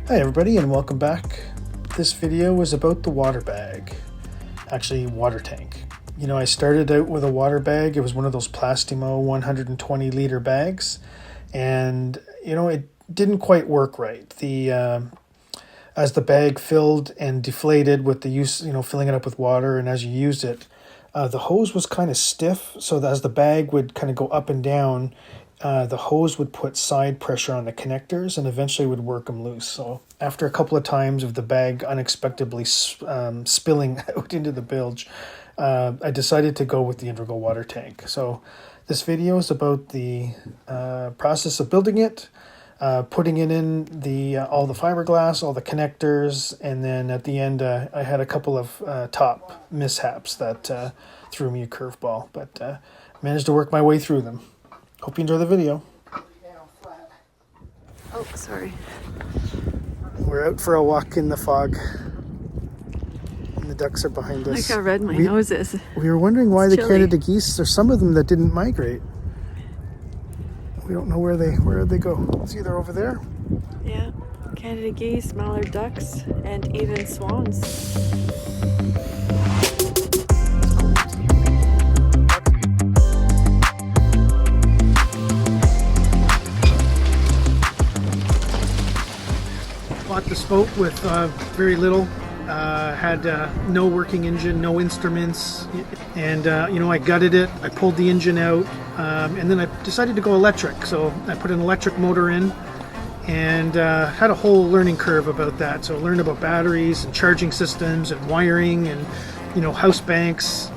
Hi everybody and welcome back. This video is about the water bag, actually water tank. You know, I started out with a water bag. It was one of those Plastimo 120 liter bags, and you know, it didn't quite work right. As the bag filled and deflated with the use, you know, filling it up with water, and as you used it, the hose was kind of stiff, so that as the bag would kind of go up and down, the hose would put side pressure on the connectors and eventually would work them loose. So after a couple of times of the bag unexpectedly spilling out into the bilge, I decided to go with the integral water tank. So this video is about the process of building it, putting it in all the fiberglass, all the connectors, and then at the end I had a couple of top mishaps that threw me a curveball, but managed to work my way through them. Hope you enjoy the video. Oh, sorry. We're out for a walk in the fog. And the ducks are behind us. Look how red my nose is. We were wondering why It's the chilly. Canada geese, there's some of them that didn't migrate. We don't know where they go. It's either over there. Yeah, Canada geese, mallard ducks, and even swans. Bought this boat with very little. Had no working engine, no instruments, and you know, I gutted it. I pulled the engine out, and then I decided to go electric. So I put an electric motor in, and had a whole learning curve about that. So I learned about batteries and charging systems and wiring and, you know, house banks,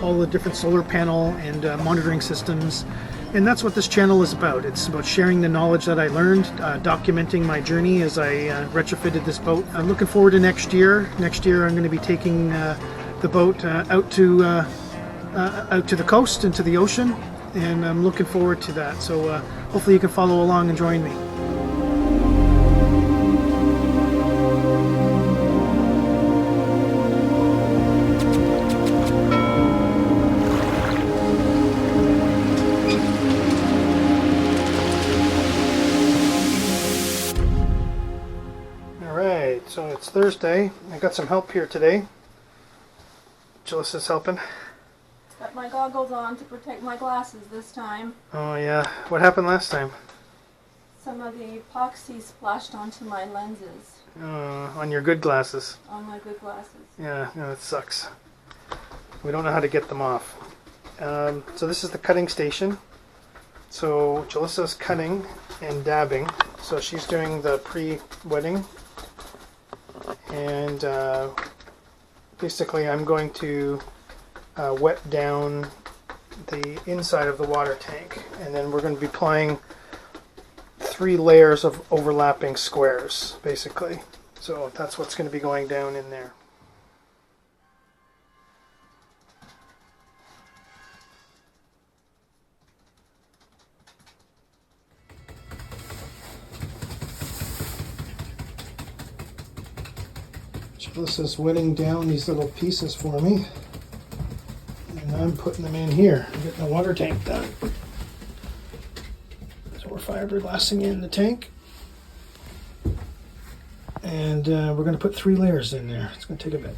all the different solar panel and monitoring systems. And that's what this channel is about. It's about sharing the knowledge that I learned, documenting my journey as I retrofitted this boat. I'm looking forward to next year. Next year I'm going to be taking the boat out to the coast and to the ocean, and I'm looking forward to that. So hopefully you can follow along and join me. So it's Thursday. I got some help here today. Jalissa's helping. Got my goggles on to protect my glasses this time. Oh yeah. What happened last time? Some of the epoxy splashed onto my lenses. On your good glasses. On my good glasses. Yeah, that sucks. We don't know how to get them off. So this is the cutting station. So Jalissa's cutting and dabbing. So she's doing the pre-wetting. And basically I'm going to wet down the inside of the water tank, and then we're going to be applying 3 layers of overlapping squares basically. So that's what's going to be going down in there. This is wetting down these little pieces for me, and I'm putting them in here, getting the water tank done. So we're fiberglassing in the tank, and we're going to put 3 layers in there. It's going to take a bit.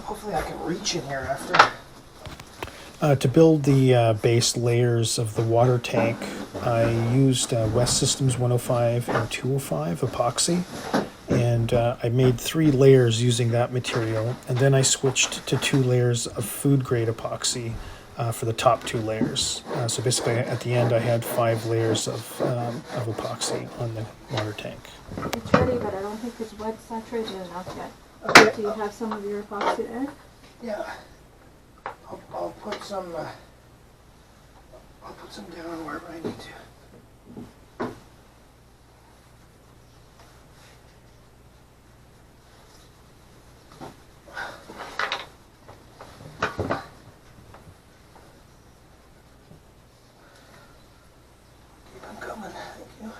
Hopefully I can reach in here after. To build the base layers of the water tank, I used West Systems 105 and 205 epoxy, and I made 3 layers using that material, and then I switched to 2 layers of food grade epoxy for the top 2 layers. So basically at the end I had 5 layers of epoxy on the water tank. It's ready, but I don't think it's wet saturated enough yet. Okay. Do you have some of your epoxy there? Yeah. I'll put some down wherever I need to. Keep them coming. Thank you.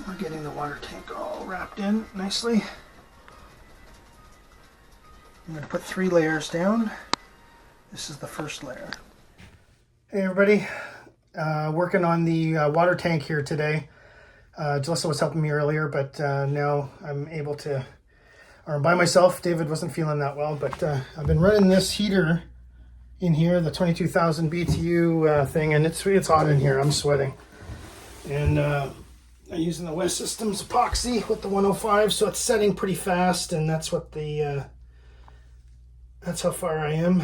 We're getting the water tank all wrapped in nicely. I'm going to put 3 layers down. This is the first layer. Hey everybody, working on the water tank here today. Jalissa was helping me earlier, but now I'm able to, or I'm by myself. David wasn't feeling that well, but I've been running this heater in here, the 22,000 BTU thing, and it's hot in here. I'm sweating. And I'm using the West Systems epoxy with the 105, so it's setting pretty fast, and that's what the that's how far I am.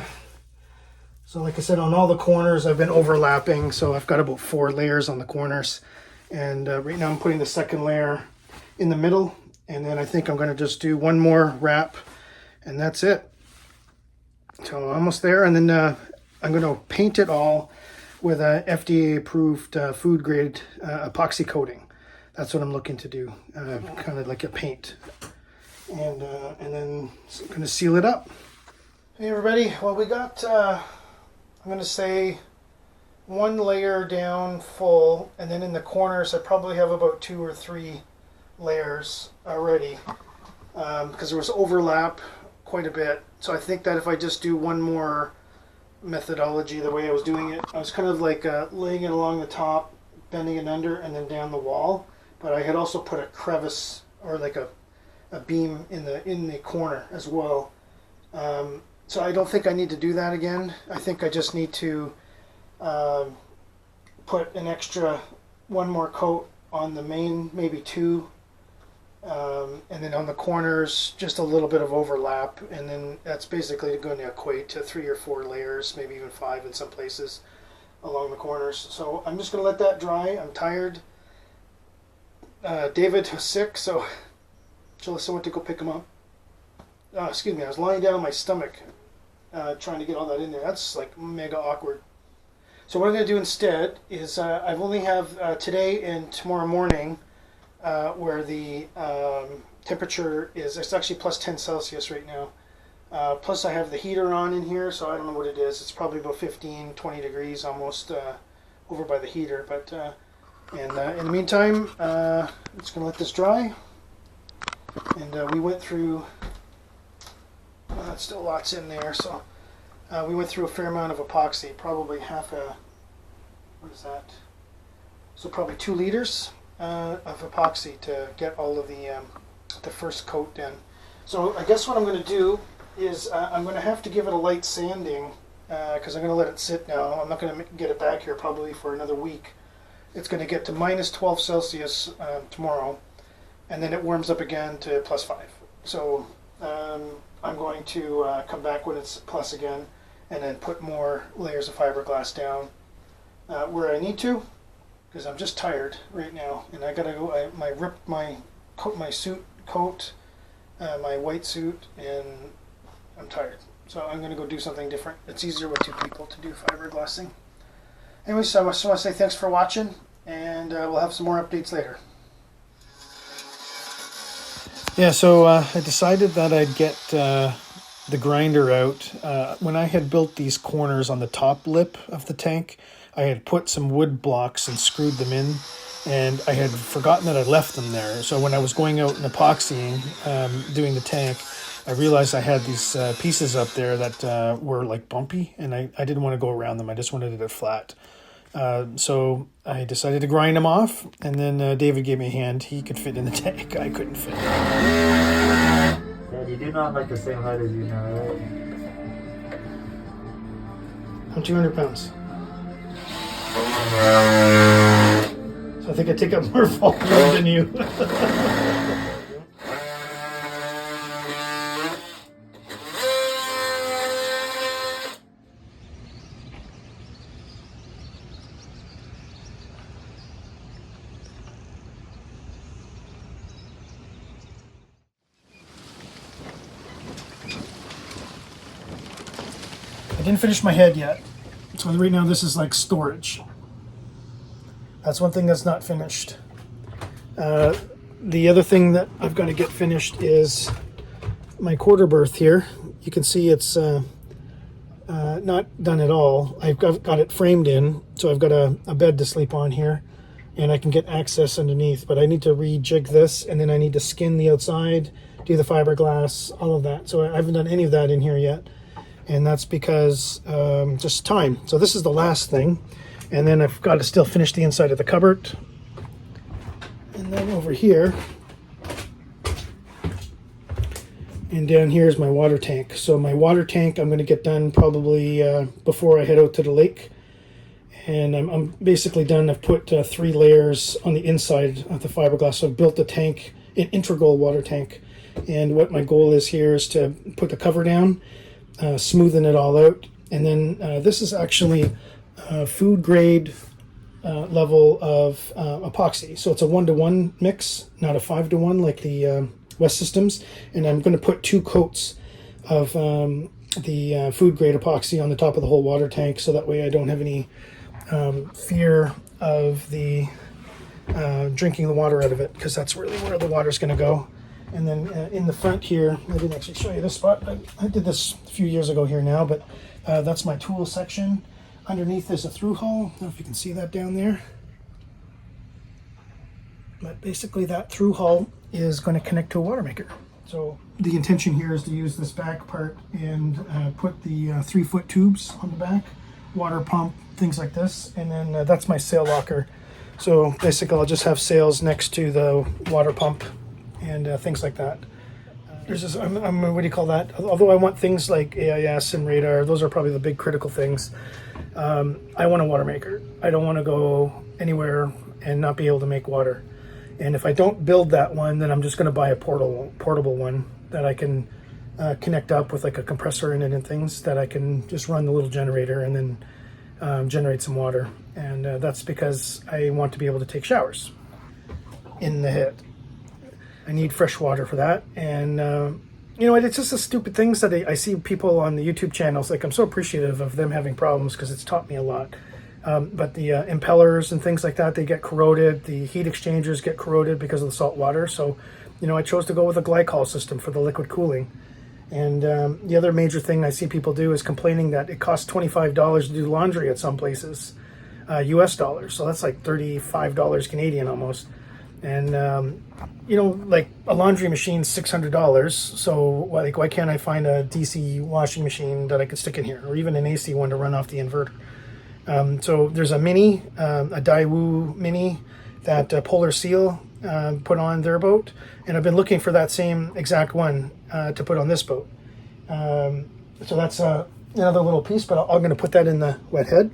So like I said, on all the corners I've been overlapping, so I've got about 4 layers on the corners, and right now I'm putting the second layer in the middle, and then I think I'm going to just do one more wrap, and that's it. So I'm almost there, and then I'm going to paint it all with a FDA approved food grade epoxy coating. That's what I'm looking to do, kind of like a paint, and then I'm going to seal it up. Hey everybody, well we got I'm going to say 1 layer down full, and then in the corners I probably have about 2 or 3 layers already, because there was overlap quite a bit. So I think that if I just do one more methodology the way I was doing it, I was kind of like laying it along the top, bending it under, and then down the wall. But I had also put a crevice or like a beam in the corner as well. So I don't think I need to do that again. I think I just need to put an extra 1 more coat on the main, maybe 2, and then on the corners just a little bit of overlap, and then that's basically going to equate to 3 or 4 layers, maybe even 5 in some places along the corners. So I'm just going to let that dry. I'm tired. David was sick, so Jalissa went to go pick him up. Excuse me, I was lying down on my stomach trying to get all that in there. That's like mega awkward. So what I'm going to do instead is I've only have today and tomorrow morning where the temperature is, it's actually plus 10 Celsius right now. Plus I have the heater on in here, so I don't know what it is. It's probably about 15, 20 degrees almost over by the heater. But in the meantime, I'm just going to let this dry. And we went through, still lots in there, so we went through a fair amount of epoxy, probably half a, what is that? So probably 2 liters of epoxy to get all of the first coat in. So I guess what I'm going to do is I'm going to have to give it a light sanding because I'm going to let it sit now. I'm not going to get it back here probably for another week. It's going to get to minus 12 Celsius tomorrow, and then it warms up again to plus 5. So I'm going to come back when it's plus again, and then put more layers of fiberglass down where I need to, because I'm just tired right now, and I gotta go. I ripped my suit coat, my white suit, and I'm tired. So I'm gonna go do something different. It's easier with 2 people to do fiberglassing. Anyway, so I just want to say thanks for watching, and we'll have some more updates later. Yeah, so I decided that I'd get the grinder out. When I had built these corners on the top lip of the tank, I had put some wood blocks and screwed them in, and I had forgotten that I left them there. So when I was going out and epoxying, doing the tank, I realized I had these pieces up there that were like bumpy, and I didn't want to go around them. I just wanted it flat. So I decided to grind them off, and then David gave me a hand. He could fit in the tank. I couldn't fit. Dad, you do not like the same height as you now, right? I'm 200 pounds. So I think I take up more volume than you. I didn't finish my head yet. So right now this is like storage. That's one thing that's not finished. The other thing that I've got to get finished is my quarter berth here. You can see it's not done at all. I've got it framed in, so I've got a bed to sleep on here. and I can get access underneath, but I need to rejig this, and then I need to skin the outside, do the fiberglass, all of that. So I haven't done any of that in here yet, and that's because just time. So this is the last thing, and then I've got to still finish the inside of the cupboard. And then over here, and down here is my water tank. So my water tank I'm going to get done probably before I head out to the lake. And I'm basically done. I've put 3 layers on the inside of the fiberglass. So I've built the tank, an integral water tank. And what my goal is here is to put the cover down, smoothen it all out. And then this is actually food grade level of epoxy. So it's a 1-to-1 mix, not a 5-to-1 like the West Systems. And I'm going to put 2 coats of the food grade epoxy on the top of the whole water tank, so that way I don't have any fear of the drinking the water out of it, because that's really where the water's going to go. And then in the front here, I didn't actually show you this spot. I did this a few years ago here now, but that's my tool section. Underneath is a through hull. I don't know if you can see that down there. But basically that through hull is going to connect to a water maker. So the intention here is to use this back part and put the 3-foot tubes on the back, water pump, things like this. And then that's my sail locker. So basically I'll just have sails next to the water pump and things like that. There's this, what do you call that? Although I want things like AIS and radar, those are probably the big critical things. I want a water maker. I don't want to go anywhere and not be able to make water. And if I don't build that one, then I'm just going to buy a portable one that I can connect up with like a compressor in it and things, that I can just run the little generator and then generate some water. And that's because I want to be able to take showers in the head. I need fresh water for that. And you know, it's just the stupid things that I see people on the YouTube channels. Like, I'm so appreciative of them having problems because it's taught me a lot. But the impellers and things like that, they get corroded. The heat exchangers get corroded because of the salt water. So, you know, I chose to go with a glycol system for the liquid cooling. And the other major thing I see people do is complaining that it costs $25 to do laundry at some places, US dollars. So that's like $35 Canadian almost. And, you know, like a laundry machine's $600. So like, why can't I find a DC washing machine that I could stick in here, or even an AC one to run off the inverter? So there's a mini, a Daewoo mini that Polar Seal put on their boat, and I've been looking for that same exact one to put on this boat. So that's another little piece, but I'm going to put that in the wet head.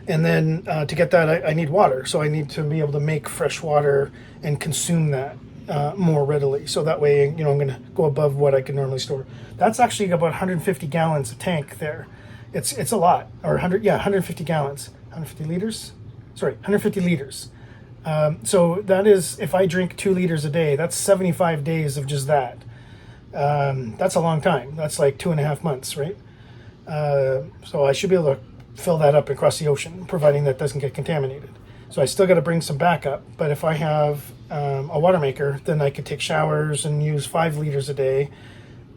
And then to get that, I need water. So I need to be able to make fresh water and consume that more readily. So that way, you know, I'm going to go above what I can normally store. That's actually about 150 gallons of tank there. It's a lot, or 150 gallons, 150 liters. Sorry, 150 liters. So that is, if I drink 2 liters a day, that's 75 days of just that. That's a long time. That's like 2.5 months, right? So I should be able to fill that up across the ocean, providing that doesn't get contaminated. So I still got to bring some backup. But if I have a water maker, then I could take showers and use 5 liters a day,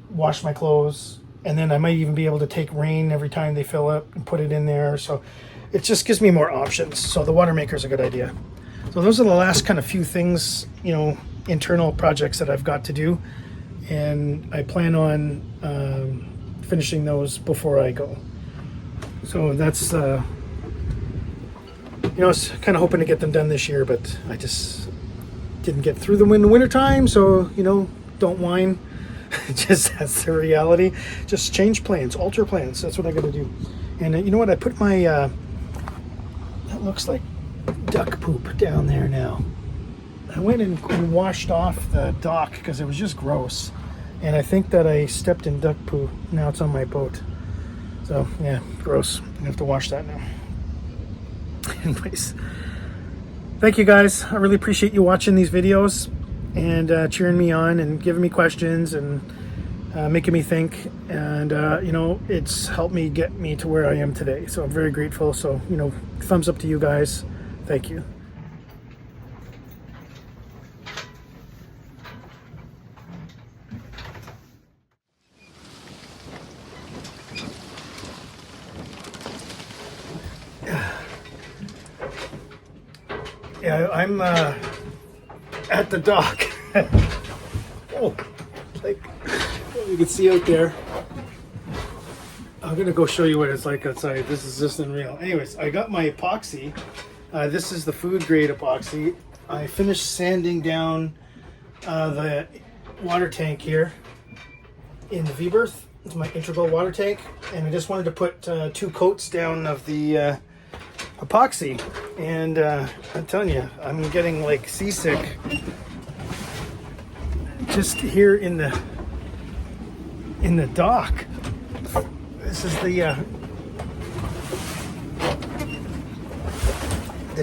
wash my clothes, and then I might even be able to take rain every time they fill up and put it in there. So it just gives me more options. So the water maker is a good idea. So those are the last kind of few things, you know, internal projects that I've got to do. And I plan on finishing those before I go. So that's, you know, I was kind of hoping to get them done this year, but I just didn't get through them in the wintertime. So, you know, don't whine. Just that's the reality. Just change plans, alter plans. That's what I got to do. And you know what? I put my, that looks like duck poop down there now. I went and washed off the dock because it was just gross. And I think that I stepped in duck poo. Now it's on my boat. So, yeah, gross. I have to wash that now. Anyways, thank you guys. I really appreciate you watching these videos and cheering me on and giving me questions and making me think. And, you know, it's helped me get me to where I am today. So I'm very grateful. So, you know, thumbs up to you guys. Thank you. Yeah, I'm at the dock. Oh, like you can see out there. I'm gonna go show you what it's like outside. This is just unreal. Anyways, I got my epoxy. This is the food grade epoxy. I finished sanding down the water tank here in the vberth. It's my integral water tank, and I just wanted to put 2 coats down of the epoxy. And I'm telling you, I'm getting like seasick just here in the dock. This is the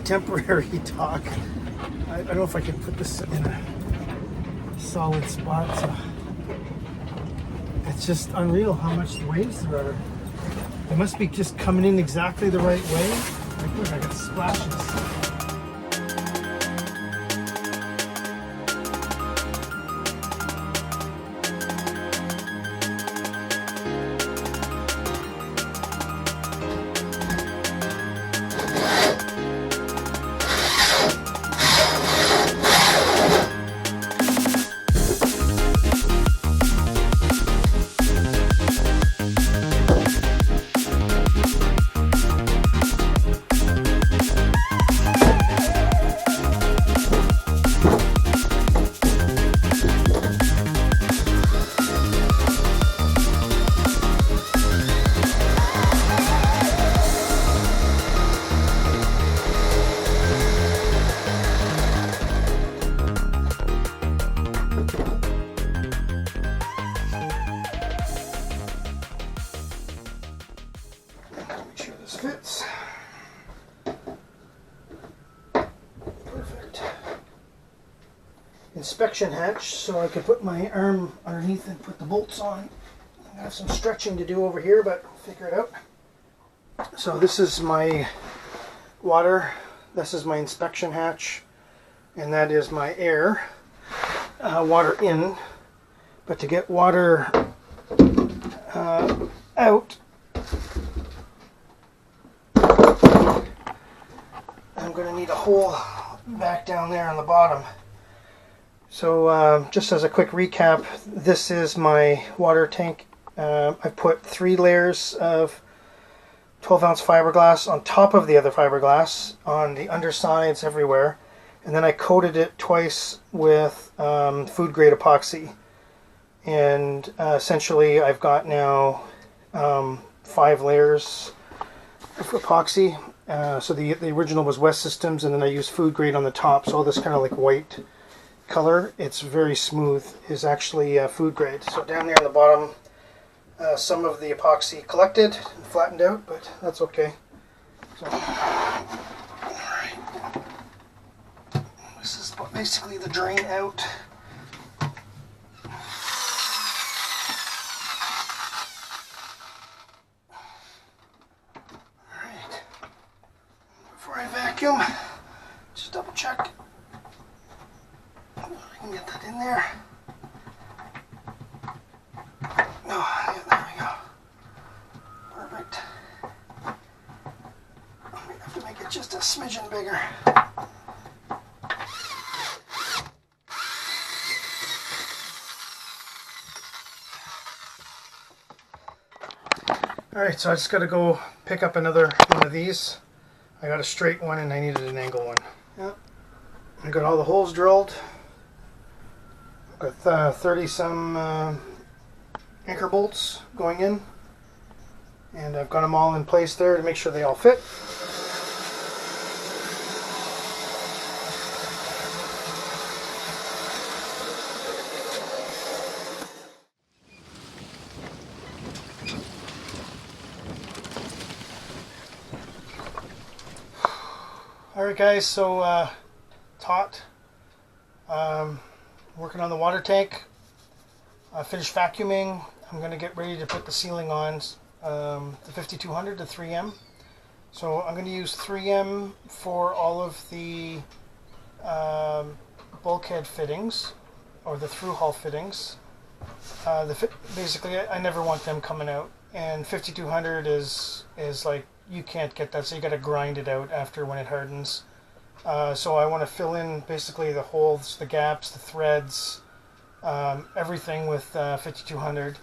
temporary dock. I don't know if I can put this in a solid spot. So it's just unreal how much waves there are. They must be just coming in exactly the right way. Like, look, I got splashes. Fits. Perfect. Inspection hatch, so I could put my arm underneath and put the bolts on. I have some stretching to do over here, but I'll figure it out. So this is my water. This is my inspection hatch, and that is my air. Water in, but to get water out, I'm going to need a hole back down there on the bottom. So just as a quick recap, this is my water tank. I put 3 layers of 12-ounce fiberglass on top of the other fiberglass on the undersides everywhere, and then I coated it twice with food grade epoxy. And essentially I've got now 5 layers of epoxy. So the original was West Systems, and then I used food grade on the top. So all this kind of like white color, it's very smooth, is actually food grade. So down there on the bottom, some of the epoxy collected and flattened out, but that's okay. So, alright. This is basically the drain out. Before I vacuum, just double check I can get that in there. Oh, yeah, there we go. Perfect. We have to make it just a smidgen bigger. Alright, so I just got to go pick up another one of these. I got a straight one and I needed an angle one. Yep. I got all the holes drilled. I've got 30 some anchor bolts going in. And I've got them all in place there to make sure they all fit. Alright guys, so it's hot. Working on the water tank. I finished vacuuming. I'm going to get ready to put the ceiling on the 5200 to 3M. So I'm going to use 3M for all of the bulkhead fittings, or the through hull fittings. Basically, I never want them coming out. And 5200 is like, you can't get that, so you got to grind it out after when it hardens. So I want to fill in basically the holes, the gaps, the threads, everything with 5200.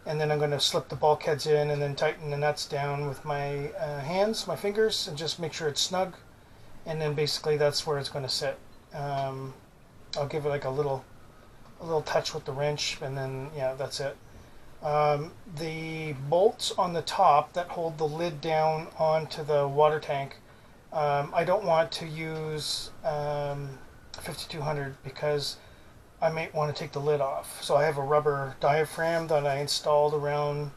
And then I'm going to slip the bulkheads in and then tighten the nuts down with my hands, my fingers, and just make sure it's snug. And then basically that's where it's going to sit. I'll give it like a little touch with the wrench, and then yeah, that's it. The bolts on the top that hold the lid down onto the water tank, I don't want to use 5200 because I might want to take the lid off. So I have a rubber diaphragm that I installed around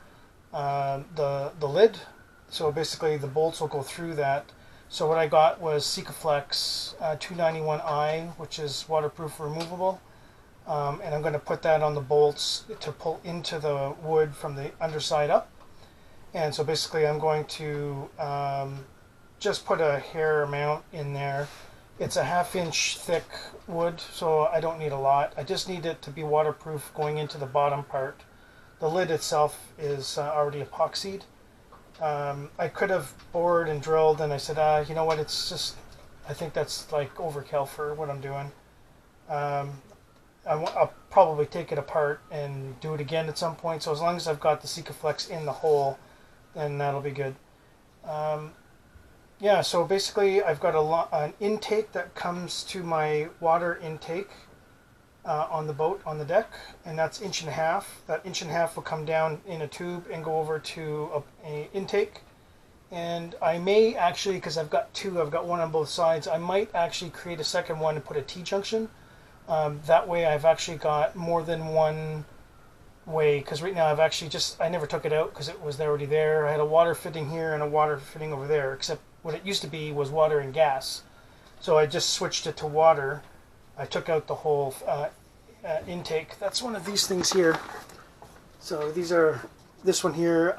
the lid. So basically the bolts will go through that. So what I got was Sikaflex 291i, which is waterproof removable. And I'm going to put that on the bolts to pull into the wood from the underside up. And so basically I'm going to just put a hair amount in there. It's a 1/2 inch thick wood, so I don't need a lot. I just need it to be waterproof going into the bottom part. The lid itself is already epoxied. I could have bored and drilled, and I said, you know what, it's just, I think that's like overkill for what I'm doing. I'll probably take it apart and do it again at some point, so as long as I've got the Sikaflex in the hole, then that'll be good. Yeah, so basically I've got an intake that comes to my water intake on the boat, on the deck, and that's 1.5 inches. That 1.5 inches will come down in a tube and go over to a intake. And I may actually, because I've got two, I've got one on both sides, I might actually create a second one and put a T-junction. That way I've actually got more than one way, because right now I've actually I never took it out because it was already there. I had a water fitting here and a water fitting over there, except what it used to be was water and gas. So I just switched it to water. I took out the whole intake. That's one of these things here. So this one here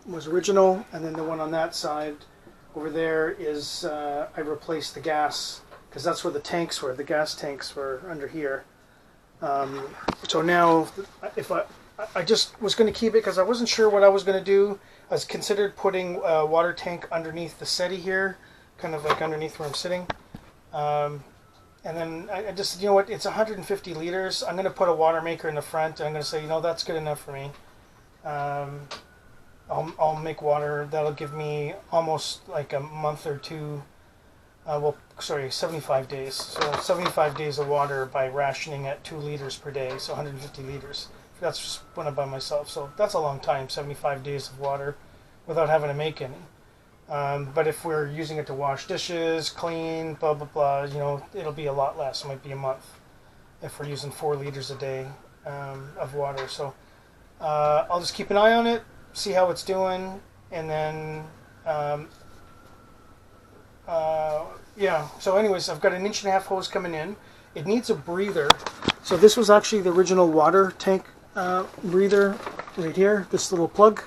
was original, and then the one on that side over there is, I replaced the gas, because that's where the tanks were. The gas tanks were under here. So now, if I just was going to keep it because I wasn't sure what I was going to do. I was considered putting a water tank underneath the settee here, kind of like underneath where I'm sitting. And then I just, you know what, it's 150 liters. I'm going to put a water maker in the front. I'm going to say, you know, that's good enough for me. I'll make water. That'll give me almost like a month or two. 75 days. So 75 days of water by rationing at 2 liters per day, so 150 liters. That's just when I'm by myself. So that's a long time, 75 days of water without having to make any. But if we're using it to wash dishes, clean, blah, blah, blah, you know, it'll be a lot less. It might be a month if we're using 4 liters a day of water. So I'll just keep an eye on it, see how it's doing, and then yeah, so anyways, I've got an 1.5 inch hose coming in. It needs a breather. So this was actually the original water tank breather right here, this little plug.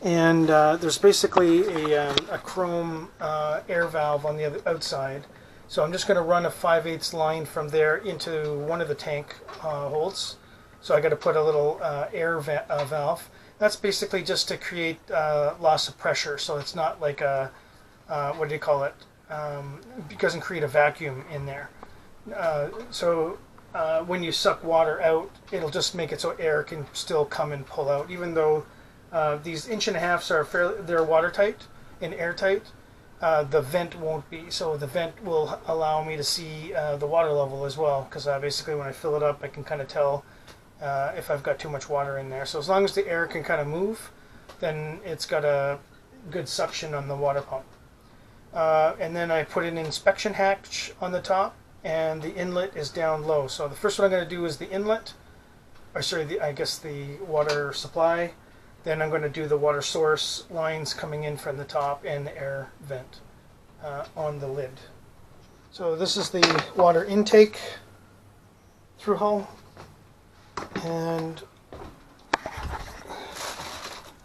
And there's basically a chrome air valve on the outside. So I'm just going to run a 5/8 line from there into one of the tank holes. So I got to put a little air valve. That's basically just to create loss of pressure. So it's not like a, what do you call it? It doesn't create a vacuum in there. So when you suck water out, it'll just make it so air can still come and pull out. Even though these 1.5 inches are they're watertight and airtight, the vent won't be. So the vent will allow me to see the water level as well, because basically when I fill it up, I can kind of tell if I've got too much water in there. So as long as the air can kind of move, then it's got a good suction on the water pump. And then I put an inspection hatch on the top, and the inlet is down low. So the first one I'm going to do is the inlet, or sorry, I guess the water supply. Then I'm going to do the water source lines coming in from the top and the air vent on the lid. So this is the water intake through hull, and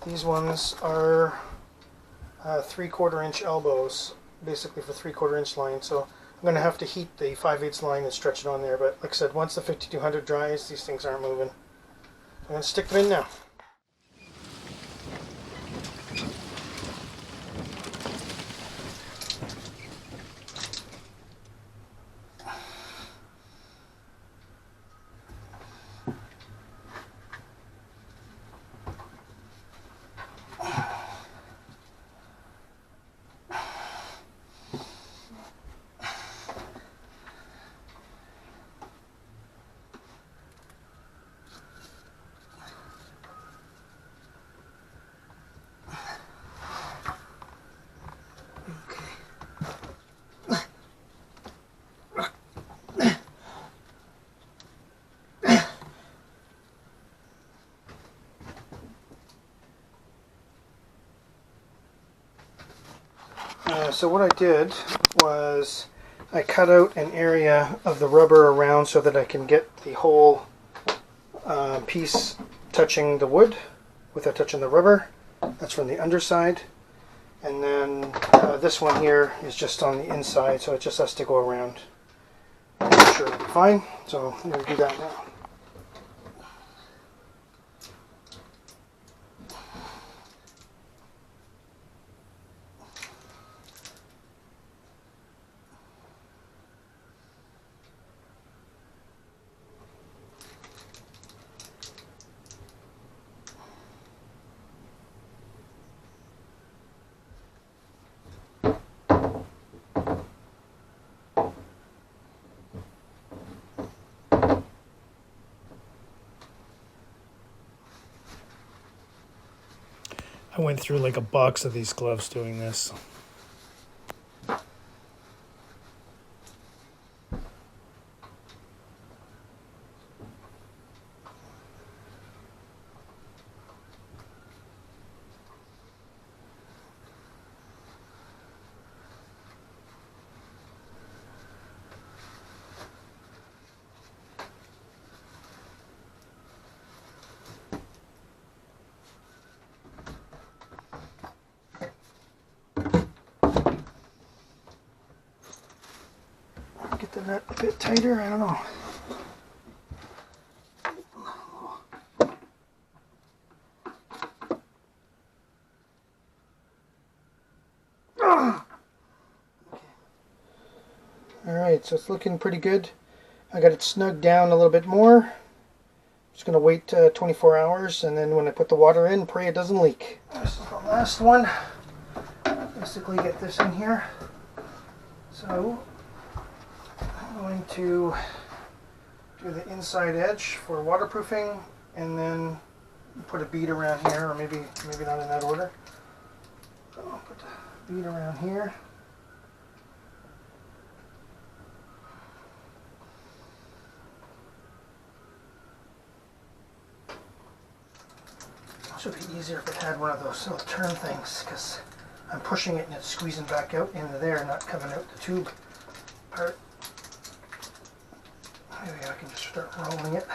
these ones are 3/4 inch elbows, basically for 3/4 inch line. So I'm going to have to heat the 5/8 line and stretch it on there. But like I said, once the 5200 dries, these things aren't moving. I'm going to stick them in now. Yeah, so what I did was I cut out an area of the rubber around so that I can get the whole piece touching the wood without touching the rubber. That's from the underside. And then this one here is just on the inside, so it just has to go around. I'm sure it'll be fine, so I'm going to do that now. I went through like a box of these gloves doing this. Get the nut a bit tighter, I don't know. Alright, so it's looking pretty good. I got it snugged down a little bit more. Just going to wait 24 hours, and then when I put the water in, pray it doesn't leak. This is the last one. Basically get this in here. So I'm going to do the inside edge for waterproofing, and then put a bead around here, or maybe not in that order. So I'll put the bead around here. It would be easier if it had one of those little turn things, because I'm pushing it and it's squeezing back out into there, not coming out the tube part. Maybe I can just start rolling it.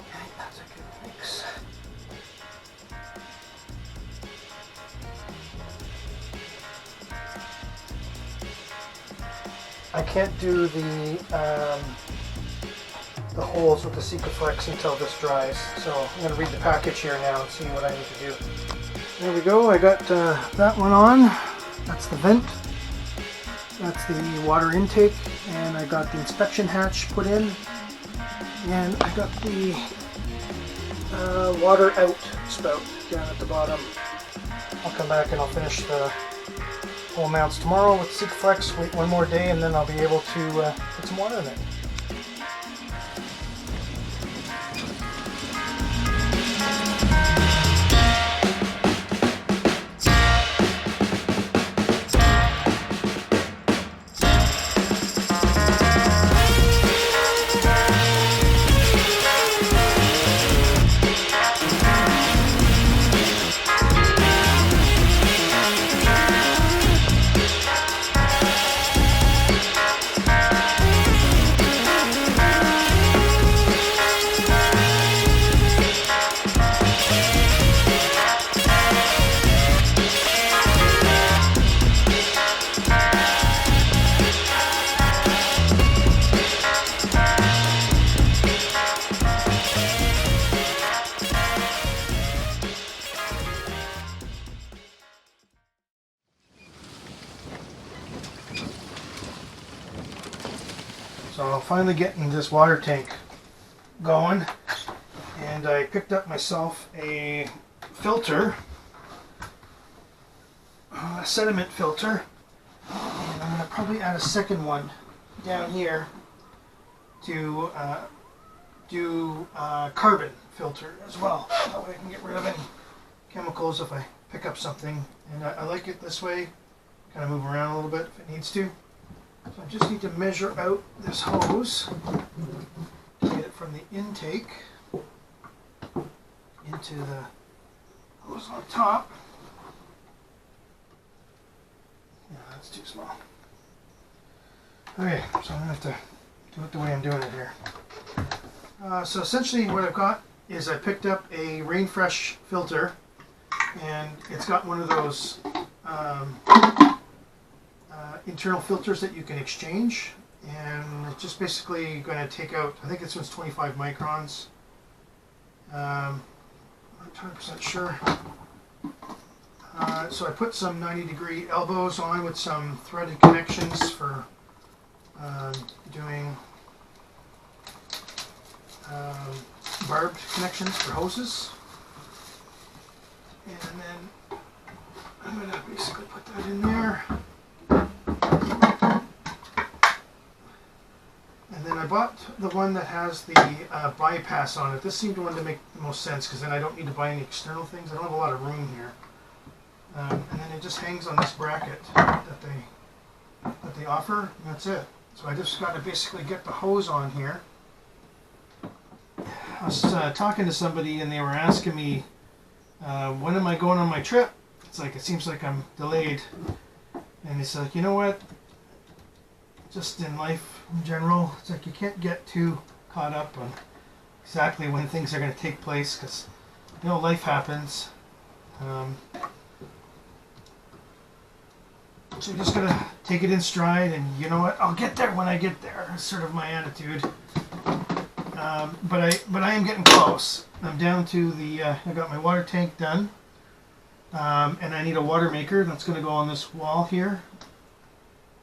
Okay, that's a good mix. I can't do the holes with the Sikaflex until this dries, so I'm going to read the package here now and see what I need to do. There we go, I got that one on. That's the vent. That's the water intake, and I got the inspection hatch put in, and I got the water out spout down at the bottom. I'll come back and I'll finish the whole mounts tomorrow with Sikaflex, wait one more day, and then I'll be able to put some water in it. So I'm finally getting this water tank going, and I picked up myself a filter, a sediment filter, and I'm going to probably add a second one down here to do carbon filter as well. That way I can get rid of any chemicals if I pick up something, and I like it this way kind of move around a little bit if it needs to. So I just need to measure out this hose to get it from the intake into the hose on top. Yeah, that's too small. Okay, so I'm going to have to do it the way I'm doing it here. So essentially what I've got is I picked up a Rainfresh filter, and it's got one of those internal filters that you can exchange, and it's just basically going to take out, I think this one's 25 microns. I'm not 100% sure. So I put some 90-degree elbows on with some threaded connections for doing barbed connections for hoses. And then I'm going to basically put that in there. And then I bought the one that has the bypass on it. This seemed the one to make the most sense, because then I don't need to buy any external things. I don't have a lot of room here. And then it just hangs on this bracket that they offer, and that's it. So I just got to basically get the hose on here. I was talking to somebody, and they were asking me, when am I going on my trip? It's like, it seems like I'm delayed. And it's like, you know what? Just in life in general, it's like you can't get too caught up on exactly when things are going to take place, because, you know, life happens. So you're just going to take it in stride, and you know what? I'll get there when I get there. That's sort of my attitude. But I am getting close. I'm down to the, I got my water tank done. And I need a water maker that's going to go on this wall here.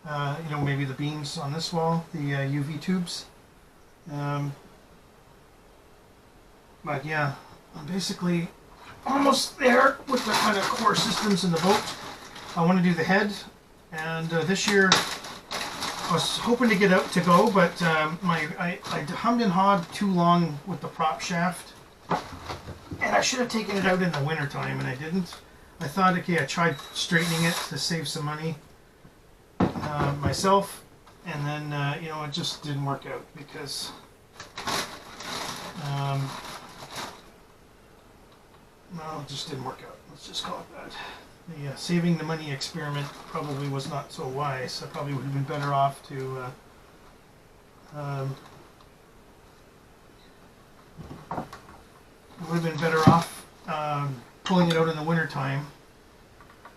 You know, maybe the beams on this wall, the UV tubes. But yeah, I'm basically almost there with the kind of core systems in the boat. I want to do the head, and this year I was hoping to get out to go, but I hummed and hawed too long with the prop shaft, and I should have taken it out in the winter time, and I didn't. I thought, okay, I tried straightening it to save some money myself, and then you know, it just didn't work out, because no, it just didn't work out. Let's just call it that. The saving the money experiment probably was not so wise. I probably would have been better off to pulling it out in the winter time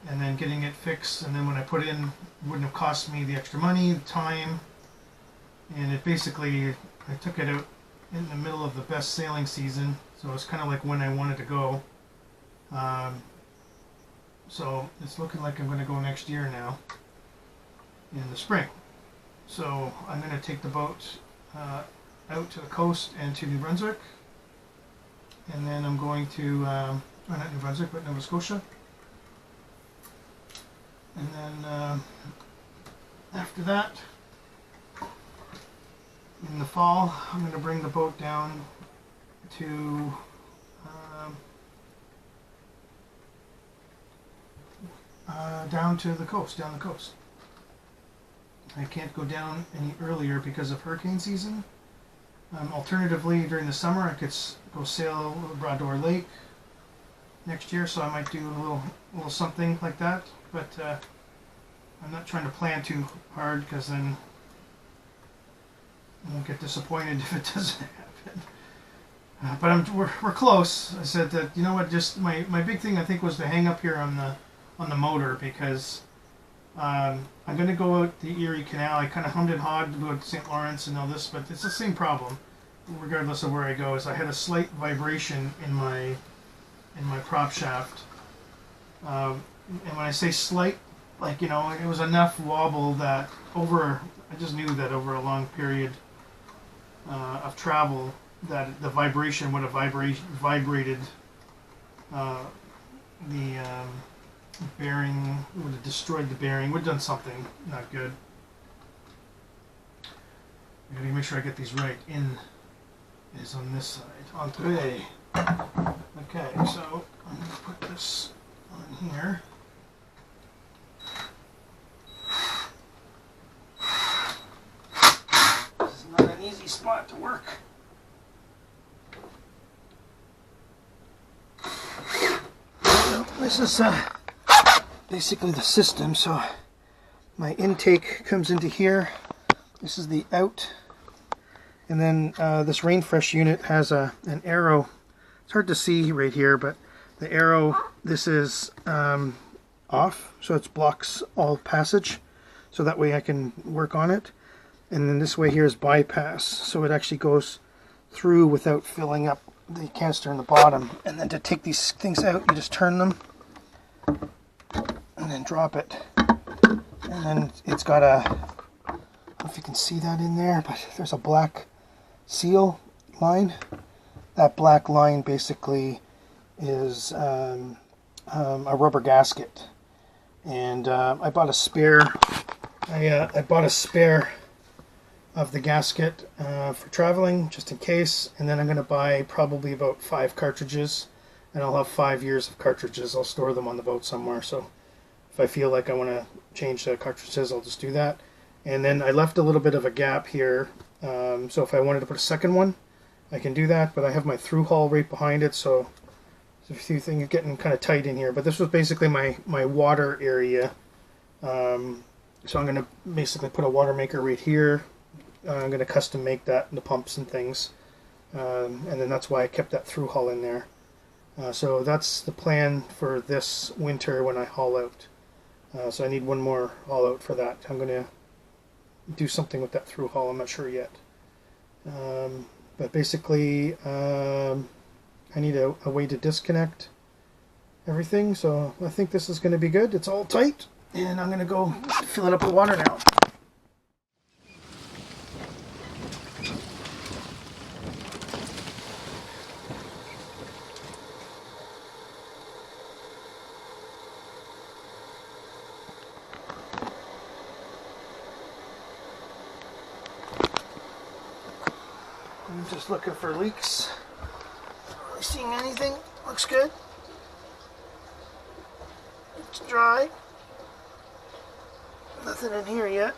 and then getting it fixed, and then when I put it in, it wouldn't have cost me the extra money, the time, and it basically, I took it out in the middle of the best sailing season, so it's kind of like when I wanted to go. So it's looking like I'm going to go next year now, in the spring. So I'm going to take the boat out to the coast and to New Brunswick, and then I'm going to, not New Brunswick, but Nova Scotia. And then after that, in the fall, I'm going to bring the boat down to down to the coast, down the coast. I can't go down any earlier because of hurricane season. Alternatively, during the summer, I could go sail Brador Lake next year, so I might do a little something like that. But I'm not trying to plan too hard, because then I won't get disappointed if it doesn't happen. But we're close. I said that, you know what, just my big thing I think was to hang up here on the motor, because I'm going to go out the Erie Canal. I kind of hummed and hawed about St. Lawrence and all this, but it's the same problem regardless of where I go. Is I had a slight vibration in my prop shaft, and when I say slight, like, you know, it was enough wobble that I just knew that over a long period of travel, that the vibration would have vibrated the bearing, would have destroyed the bearing, would have done something not good. I gotta make sure I get these right. In is on this side. Entree. Okay, so I'm gonna put this on here. easy spot to work. So this is basically the system. So my intake comes into here. This is the out. And then this rain fresh unit has an arrow. It's hard to see right here, but the arrow, this is off, so it blocks all passage, so that way I can work on it. And then this way here is bypass, so it actually goes through without filling up the canister in the bottom. And then to take these things out, you just turn them and then drop it. And then it's got a, I don't know if you can see that in there, but there's a black seal line. That black line basically is a rubber gasket. And I bought a spare. I bought a spare of the gasket for traveling, just in case. And then I'm going to buy probably about 5 cartridges, and I'll have 5 years of cartridges. I'll store them on the boat somewhere. So if I feel like I want to change the cartridges, I'll just do that. And then I left a little bit of a gap here. So if I wanted to put a second one, I can do that. But I have my through hull right behind it, so there's a few things getting kind of tight in here. But this was basically my water area. So I'm going to basically put a water maker right here. I'm going to custom make that, the pumps and things. And then that's why I kept that through hull in there. So that's the plan for this winter when I haul out. So I need one more haul out for that. I'm going to do something with that through hull. I'm not sure yet. But basically, I need a way to disconnect everything. So I think this is going to be good. It's all tight. And I'm going to go fill it up with water now. I'm just looking for leaks. Not really seeing anything. Looks good. It's dry. Nothing in here yet.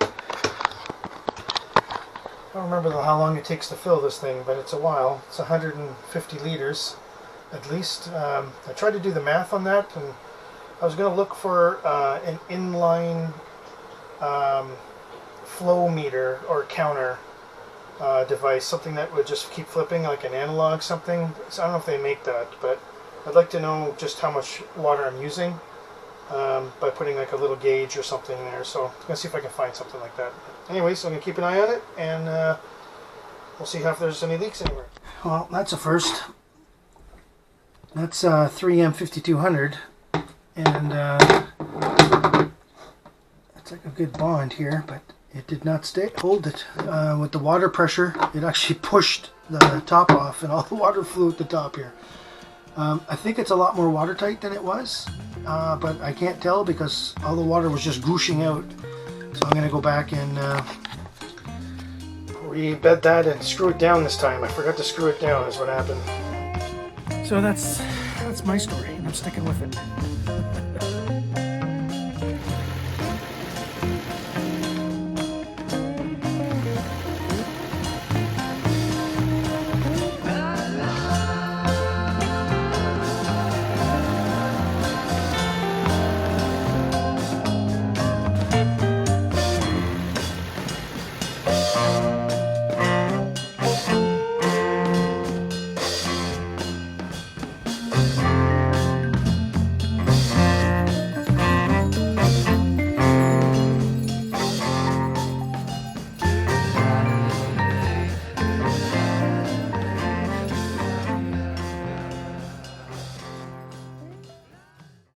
I don't remember how long it takes to fill this thing, but it's a while. It's 150 liters at least. I tried to do the math on that, and I was going to look for an inline flow meter or counter device, something that would just keep flipping like an analog something. So I don't know if they make that, but I'd like to know just how much water I'm using by putting like a little gauge or something there. So I'm going to see if I can find something like that. Anyway, so I'm going to keep an eye on it, and we'll see if there's any leaks anywhere. Well, that's a first. That's 3M 5200, and it's like a good bond here, but it did not hold it. With the water pressure, it actually pushed the top off, and all the water flew at the top here. I think it's a lot more watertight than it was, but I can't tell because all the water was just gooshing out. So I'm going to go back and rebed that and screw it down this time. I forgot to screw it down is what happened. So that's my story, and I'm sticking with it.